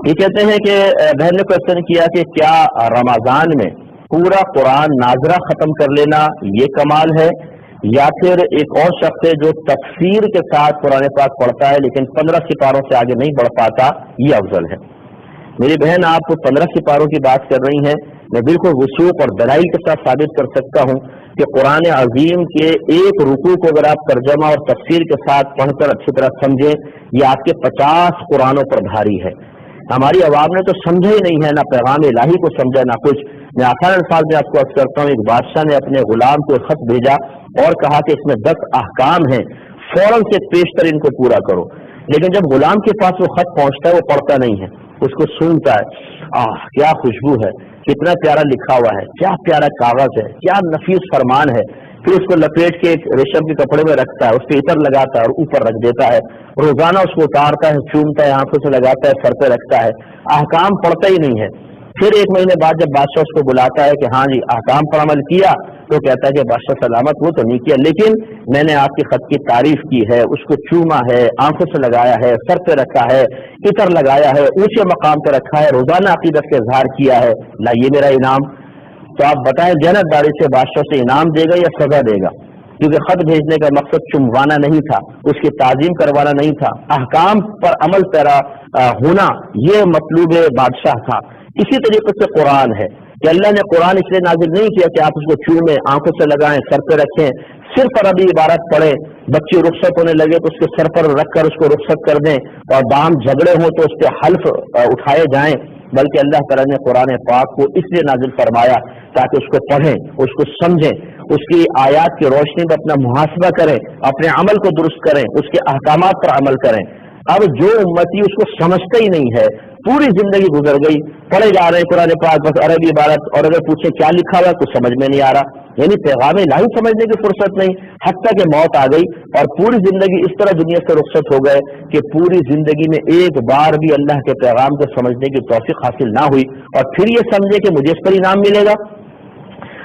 یہ کہتے ہیں کہ بہن نے کوشچن کیا کہ کیا رمضان میں پورا قرآن ناظرہ ختم کر لینا یہ کمال ہے، یا پھر ایک اور شخص ہے جو تفسیر کے ساتھ قرآن پاک پڑھتا ہے لیکن 15 سپاروں سے آگے نہیں بڑھ پاتا، یہ افضل ہے؟ میری بہن آپ 15 سپاروں کی بات کر رہی ہیں، میں بالکل وثوق اور دلائل کے ساتھ ثابت کر سکتا ہوں کہ قرآن عظیم کے ایک رکوع کو اگر آپ ترجمہ اور تفسیر کے ساتھ پڑھ کر اچھی طرح سمجھیں، یہ آپ کے 50 قرآنوں پر بھاری ہے۔ ہماری عوام نے تو سمجھا ہی نہیں ہے، نہ پیغام الہی کو سمجھا نہ کچھ۔ میں آسان الفاظ میں آپ کو عرض کرتا ہوں، ایک بادشاہ نے اپنے غلام کو خط بھیجا اور کہا کہ اس میں 10 احکام ہیں، فوراً سے پیشتر ان کو پورا کرو۔ لیکن جب غلام کے پاس وہ خط پہنچتا ہے وہ پڑھتا نہیں ہے، اس کو سنتا ہے، کیا خوشبو ہے، کتنا پیارا لکھا ہوا ہے، کیا پیارا کاغذ ہے، کیا نفیس فرمان ہے۔ پھر اس کو لپیٹ کے ایک ریشم کے کپڑے میں رکھتا ہے، اس پہ عطر لگاتا ہے اور اوپر رکھ دیتا ہے، روزانہ اس کو اتارتا ہے، چومتا ہے، آنکھوں سے لگاتا ہے، سر پہ رکھتا ہے، احکام پڑھتا ہی نہیں ہے۔ پھر ایک مہینے بعد جب بادشاہ اس کو بلاتا ہے کہ ہاں جی احکام پر عمل کیا، تو کہتا ہے کہ بادشاہ سلامت، وہ تو نہیں کیا، لیکن میں نے آپ کے خط کی تعریف کی ہے، اس کو چوما ہے، آنکھوں سے لگایا ہے، سر پہ رکھا ہے، عطر لگایا ہے، اونچے مقام پہ رکھا ہے، روزانہ عقیدت کا اظہار کیا ہے، لائیے میرا انعام۔ تو آپ بتائیں جنت داری سے بادشاہ سے انعام دے گا یا سزا دے گا؟ کیونکہ خط بھیجنے کا مقصد چموانا نہیں تھا، اس کی تعظیم کروانا نہیں تھا، احکام پر عمل پیرا ہونا یہ مطلوب بادشاہ تھا۔ اسی طریقے سے قرآن ہے کہ اللہ نے قرآن اس لیے نازل نہیں کیا کہ آپ اس کو چومیں، آنکھوں سے لگائیں، سر پہ رکھیں، صرف عربی عبارت پڑھیں، بچے رخصت ہونے لگے تو اس کے سر پر رکھ کر اس کو رخصت کر دیں، اور باہم جھگڑے ہوں تو اس پہ حلف اٹھائے جائیں، بلکہ اللہ تعالیٰ نے قرآن پاک کو اس لیے نازل فرمایا تاکہ اس کو پڑھیں، اس کو سمجھیں، اس کی آیات کی روشنی میں اپنا محاسبہ کریں، اپنے عمل کو درست کریں، اس کے احکامات پر عمل کریں۔ اب جو امتی اس کو سمجھتا ہی نہیں ہے، پوری زندگی گزر گئی پڑھے جا رہے ہیں قرآن پاک بس عربی عبارت، اور اگر پوچھیں کیا لکھا ہوا کچھ سمجھ میں نہیں آ رہا، یعنی پیغام الہی سمجھنے کی فرصت نہیں، حتیٰ کہ موت آ گئی اور پوری زندگی اس طرح دنیا سے رخصت ہو گئے کہ پوری زندگی میں ایک بار بھی اللہ کے پیغام کو سمجھنے کی توفیق حاصل نہ ہوئی، اور پھر یہ سمجھے کہ مجھے اس پر انعام ملے گا۔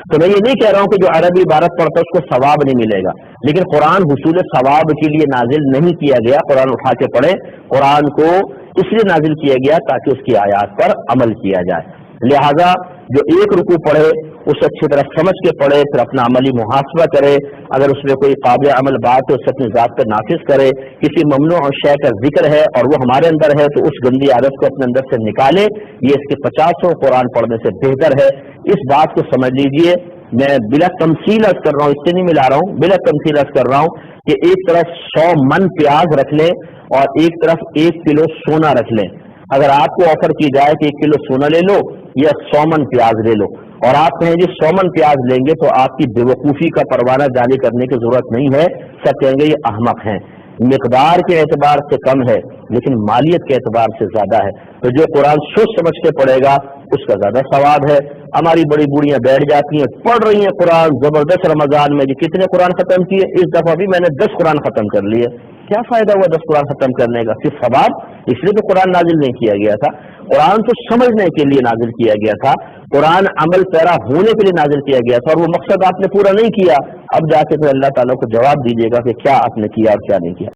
تو میں یہ نہیں کہہ رہا ہوں کہ جو عربی عبارت پڑھتا ہے اس کو ثواب نہیں ملے گا، لیکن قرآن حصول ثواب کے لیے نازل نہیں کیا گیا۔ قرآن اٹھا کے پڑھے، قرآن کو اس لیے نازل کیا گیا تاکہ اس کی آیات پر عمل کیا جائے۔ لہذا جو ایک رکوع پڑھے اسے اچھی طرح سمجھ کے پڑھے، پھر اپنا عملی محاسبہ کرے، اگر اس میں کوئی قابل عمل بات ہے اسے اپنی ذات پر نافذ کرے، کسی ممنوع اور شے کا ذکر ہے اور وہ ہمارے اندر ہے تو اس گندی عادت کو اپنے اندر سے نکالے، یہ اس کے 50 قرآن پڑھنے سے بہتر ہے۔ اس بات کو سمجھ لیجئے، میں بلا تمثیل عرض کر رہا ہوں، اس سے نہیں ملا رہا ہوں، بلا تمثیل عرض کر رہا ہوں کہ ایک طرف 100 من پیاز رکھ لیں اور ایک طرف 1 کلو سونا رکھ لیں۔ اگر آپ کو آفر کی جائے کہ 1 کلو سونا لے لو یا 100 من پیاز لے لو، اور آپ کہیں جی 100 من پیاز لیں گے، تو آپ کی بے وقوفی کا پروانہ جاری کرنے کی ضرورت نہیں ہے، سب کہیں گے یہ احمق ہیں۔ مقدار کے اعتبار سے کم ہے لیکن مالیت کے اعتبار سے زیادہ ہے، تو جو قرآن سوچ سمجھ کے پڑھے گا اس کا زیادہ ثواب ہے۔ ہماری بڑی بوڑھیاں بیٹھ جاتی ہیں، پڑھ رہی ہیں قرآن زبردست، رمضان میں جی کتنے قرآن ختم کیے، اس دفعہ بھی میں نے 10 قرآن ختم کر لیے۔ کیا فائدہ ہوا 10 قرآن ختم کرنے کا؟ صرف ثواب؟ اس لیے تو قرآن نازل نہیں کیا گیا تھا، قرآن تو سمجھنے کے لیے نازل کیا گیا تھا، قرآن عمل پیرا ہونے کے لیے نازل کیا گیا تھا، اور وہ مقصد آپ نے پورا نہیں کیا، اب جا کے پھر اللہ تعالیٰ کو جواب دیجیے گا کہ کیا آپ نے کیا اور کیا نہیں کیا۔